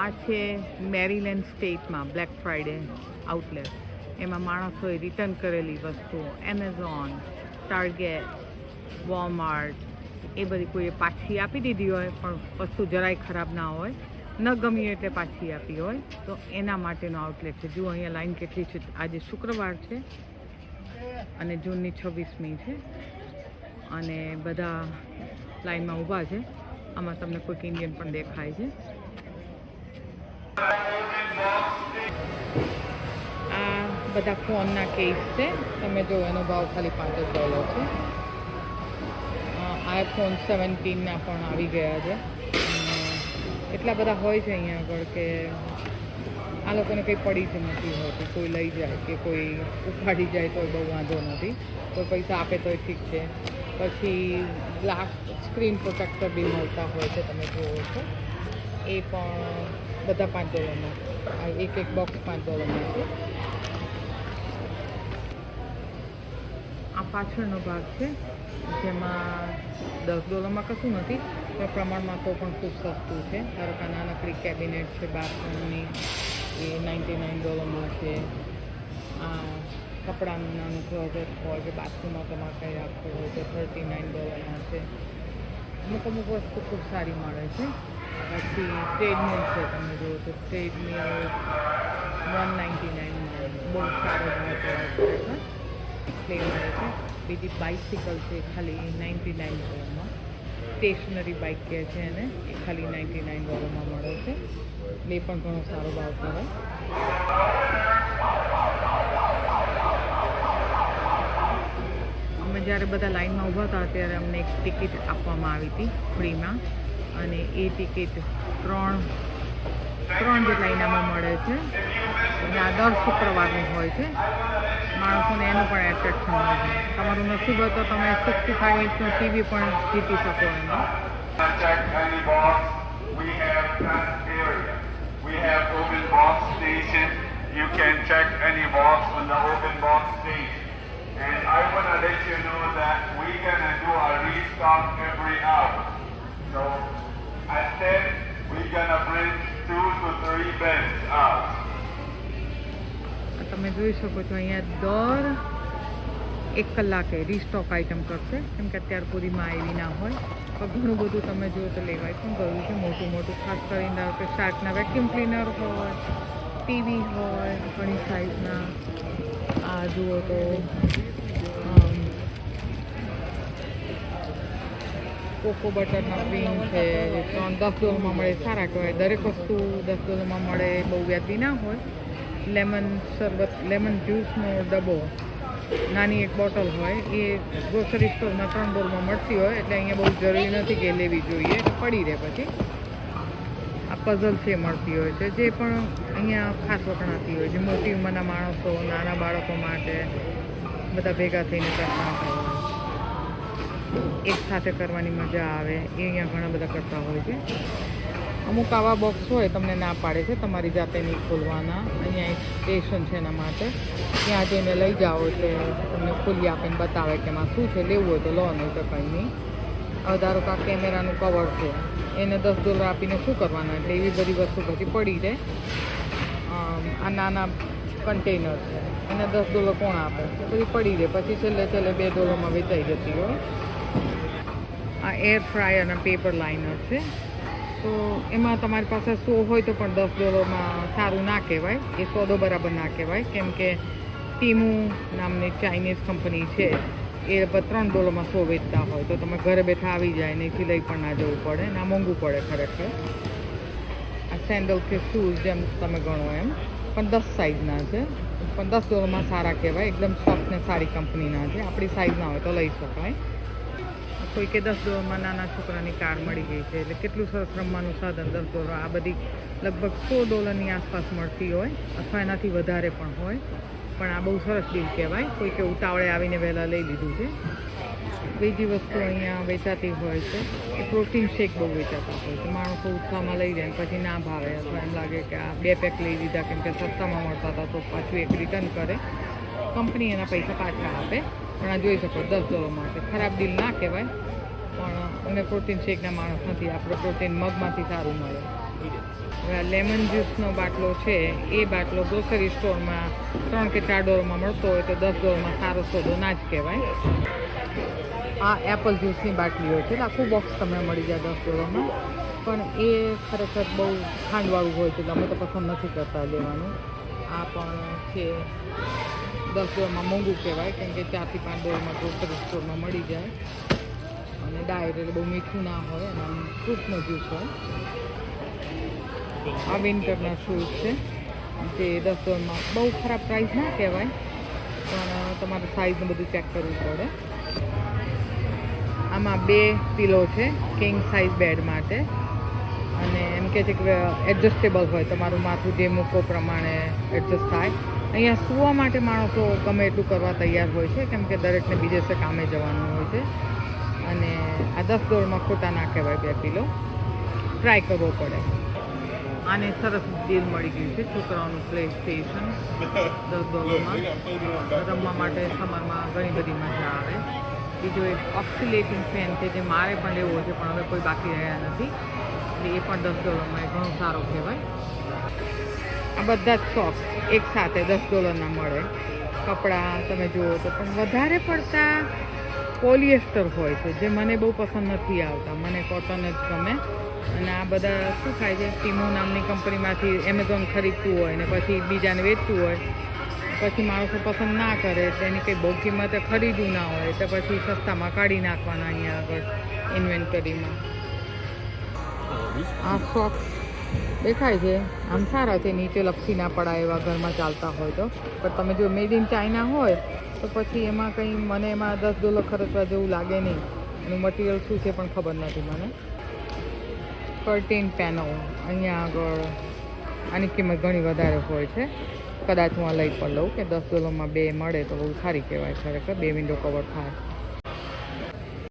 આ છે મેરીલેન્ડ સ્ટેટમાં બ્લેક ફ્રાઈડે આઉટલેટ. એમાં માણસોએ રિટર્ન કરેલી વસ્તુઓ એમેઝોન, ટાર્ગેટ, વોલમાર્ટ એ બધી કોઈએ પાછી આપી દીધી હોય પણ વસ્તુ જરાય ખરાબ ના હોય, ન ગમી એટલે પાછી આપી હોય તો એના માટેનો આઉટલેટ છે. જુઓ અહીંયા લાઈન કેટલી છે. આજે શુક્રવાર છે અને જૂનની 26મી છે અને બધા લાઈનમાં ઊભા છે. આમાં તમને કોઈક ઇન્ડિયન પણ દેખાય છે. આ બધા ફોનના કેસ છે. તમે જો એનો ભાવ ખાલી $5 છે. iPhone 17ના પણ આવી ગયા છે. એટલા બધા હોય છે અહીંયા આગળ કે આ લોકોને કંઈ પડી જ નથી હોતી. કોઈ લઈ જાય કે કોઈ ઉપાડી જાય તો બહુ વાંધો નથી. કોઈ પૈસા આપે તોય ઠીક છે. પછી ગ્લાસ સ્ક્રીન પ્રોટેક્ટર બી મળતા હોય છે. તમે જુઓ છો એ પણ બધા $5માં. આ એક બોક્સ $5માં છે. આ પાછળનો ભાગ છે જેમાં $10માં કશું નથી પણ પ્રમાણમાં તો પણ ખૂબ સસ્તું છે. ધારો કે નાનકડી કેબિનેટ છે બાથરૂમની, એ $99માં છે. આ કપડાનું નાનું ક્લોઝેટ હોય કે બાથરૂમમાં તમારે કંઈ રાખવું હોય તો $39માં છે. અમુક વસ્તુ ખૂબ સારી મળે છે. પછી ટ્રેડમિલ છે. તમે જુઓ તો ટ્રેડમિલ $199 બહુ સારો ભાવ ખરેખર પ્લે મળે છે. બીજી બાઇસિકલ છે ખાલી $99માં. સ્ટેશનરી બાઇક કહે છે એને, એ ખાલી $99માં મળે છે. એ પણ ઘણો સારો ભાવ કહેવાય. અમે જ્યારે બધા લાઈનમાં ઊભા હતા ત્યારે અમને એક ટિકિટ આપવામાં આવી હતી ફ્રીમાં અને એ ટિકિટ ત્રણ જેટલા ઇનામો મળે છે અને આ દર શુક્રવારનું હોય છે. માણસોને એનું પણ એટ્રેક્શન હોય છે. તમારું નસીબ હોય તો તમે 65 ઇંચનો ટીવી પણ જીતી શકો એમાં. We have open box station. You can check any box on the open box station. And I want to let you know that we're going to do a restock every hour. So at 10, we're going to bring 2 to 3 beds out. તમે જોઈ શકો છો અહીંયા દર 1 કલાકે રીસ્ટોક item કરશે કેમ કે અત્યાર પૂરીમાં આવી ના હોય. તો ઘણું બધું તમે જુઓ તો લેવાય પણ ગયું છે મોટું ખાસ કરીને ધારો કે શાર્કના વેક્યુમ ક્લીનર હોય, ટીવી હોય ઘણી સાઇઝના. આ જુઓ તો કોકો બટરના ક્રીમ છે $10માં મળે. સારા કહેવાય. દરેક વસ્તુ $10માં મળે બહુ વ્યાજબી ના હોય. લેમન શરબત, લેમન જ્યુસનો ડબ્બો નાની એક બોટલ હોય એ ગ્રોસરી સ્ટોરમાં $3માં મળતી હોય એટલે અહીંયા બહુ જરૂરી નથી કે લેવી જોઈએ, પડી રહે. પછી આ પઝલ છે મળતી હોય છે જે પણ અહીંયા ખાસ વખણાતી હોય છે. મોટી ઉંમરના માણસો, નાના બાળકો માટે બધા ભેગા થઈને કરતા હોય, એક સાથે કરવાની મજા આવે એ અહીંયા ઘણા બધા કરતા હોય છે. અમુક આવા બોક્સ હોય તમને ના પાડે છે તમારી જાતે નહીં ખોલવાના. અહીંયા એક સ્ટેશન છે એના માટે, ત્યાં જઈને લઈ જાઓ એટલે તમને ખોલી આપીને બતાવે કે એમાં શું છે. લેવું હોય તો લો, નહીં તો કંઈ નહીં. હવે ધારો કે આ કેમેરાનું કવર છે એને $10 આપીને શું કરવાના, એટલે એવી બધી વસ્તુ પછી પડી રહે. આ નાના કન્ટેનર છે એને $10 કોણ આપે, બધી પડી રહે. પછી છેલ્લે $2માં વેચાઈ જતી હોય. આ એર ફ્રાયર અને પેપર લાઇનર છે. તો એમાં તમારી પાસે 100 હોય તો પણ $10માં સારું ના કહેવાય. એ સોદો બરાબર ના કહેવાય કેમ કે ટીમુ નામની ચાઇનીઝ કંપની છે એ $3માં 100 વેચતા હોય તો તમે ઘરે બેઠા આવી જાય, અહીંથી લઈ પણ ના જવું પડે. ના મોંઘું પડે ખરેખર. આ સેન્ડલ કે શૂઝ જેમ તમે ગણો એમ પણ 10 સાઇઝના છે પણ $10માં સારા કહેવાય. એકદમ સોફ્ટ ને સારી કંપનીના છે. આપણી સાઇઝ ના હોય તો લઈ શકાય. કોઈ કે $10માં નાના છોકરાની કાર મળી ગઈ છે એટલે કેટલું સરસ રમવાનું સાધન. $10 આ બધી લગભગ $100ની આસપાસ મળતી હોય અથવા એનાથી વધારે પણ હોય. પણ આ બહુ સરસ ડીલ કહેવાય. કોઈ કે ઉતાવળે આવીને વહેલા લઈ લીધું છે. બીજી વસ્તુ અહીંયા વેચાતી હોય છે એ પ્રોટીન શેક બહુ વેચાતા હોય છે. માણસો ઉત્સાહમાં લઈ જાય પછી ના ભાવે અથવા એમ લાગે કે આ 2 પેક લઈ લીધા કેમ કે સસ્તામાં મળતા હતા તો પાછું એક રિટર્ન કરે. કંપની એના પૈસા પાછા આપે. પણ આ જોઈ શકો $10માં છે. ખરાબ ડીલ ના કહેવાય પણ અમે પ્રોટીન શેકના માણસ નથી. આપણે પ્રોટીન મગમાંથી સારું મળે હવે આ લેમન જ્યુસનો બાટલો છે એ બાટલો ગ્રોસરી સ્ટોરમાં $3 કે $4 મળતો હોય તો $10 સારો સોદો ના જ કહેવાય. આ એપલ જ્યુસની બાટલીઓ છે આખું બોક્સ તમને મળી જાય $10, પણ એ ખરેખર બહુ ખાંડવાળું હોય છે એટલે અમે તો પસંદ નથી કરતા લેવાનું. આ પણ છે $10 મોંઘું કહેવાય કેમ કે $4 થી $5 ગ્રોસરી સ્ટોરમાં મળી જાય અને ડાયટ એટલે બહુ મીઠું ના હોય અને આમ ફ્રૂટનો જ્યુસ હોય. આ વિન્ટરના શૂઝ છે જે $10 બહુ ખરાબ પ્રાઇસ ના કહેવાય પણ તમારે સાઇઝને બધું ચેક કરવું પડે. આમાં 2 પિલો છે કિંગ સાઇઝ બેડ માટે અને એમ કહે છે કે એડજસ્ટેબલ હોય તમારું માથું જે મૂકો પ્રમાણે એડજસ્ટ થાય. અહીંયા સૂવા માટે માણસો ગમે એટલું કરવા તૈયાર હોય છે કેમ કે દરેકને બીજે દિવસે કામે જવાનું હોય છે અને આ $10 ખોટા ના કહેવાય 2 પિલો. ટ્રાય કરવો પડે. આને સરસ ડીલ મળી ગયું છે છોકરાઓનું પ્લે સ્ટેશન $10 રમવા માટે સમરમાં ઘણી બધી મજા આવે. બીજો એક ઓક્સિલેટિંગ ફેન છે જે મારે પણ લેવો છે પણ હવે કોઈ બાકી રહ્યા નથી એટલે એ પણ $10 એ ઘણો સારો કહેવાય. આ બધા જ સોક્સ એક સાથે $10 મળે. કપડાં તમે જુઓ તો પણ વધારે પડતા પોલિએસ્ટર હોય છે જે મને બહુ પસંદ નથી આવતા. મને કોટન જ ગમે અને આ બધા શું થાય છે ટીમો નામની કંપનીમાંથી એમેઝોન ખરીદતું હોય ને પછી બીજાને વેચતું હોય પછી માણસો પસંદ ના કરે એટલે એની કંઈ બહુ કિંમતે ખરીદવું ના હોય તો પછી સસ્તામાં કાઢી નાખવાના અહીંયા આગળ ઇન્વેન્ટરીમાં. આ સોક્સ દેખાય છે આમ સારા છે નીચે લપસી ના પડાય એવા ઘરમાં ચાલતા હોય તો પણ તમે જો મેડ ઇન ચાઇના હોય તો પછી એમાં કંઈ મને એમાં $10 ખર્ચવા જેવું લાગે નહીં. એનું મટીરિયલ શું છે પણ ખબર નથી મને. કર્ટેન પેનલ અહીંયા આગળ આની કિંમત ઘણી વધારે હોય છે. કદાચ હું આ લઈ પણ લઉં કે $10 2 મળે તો બહુ સારી કહેવાય ખરેખર. 2 વિન્ડો કવર થાય.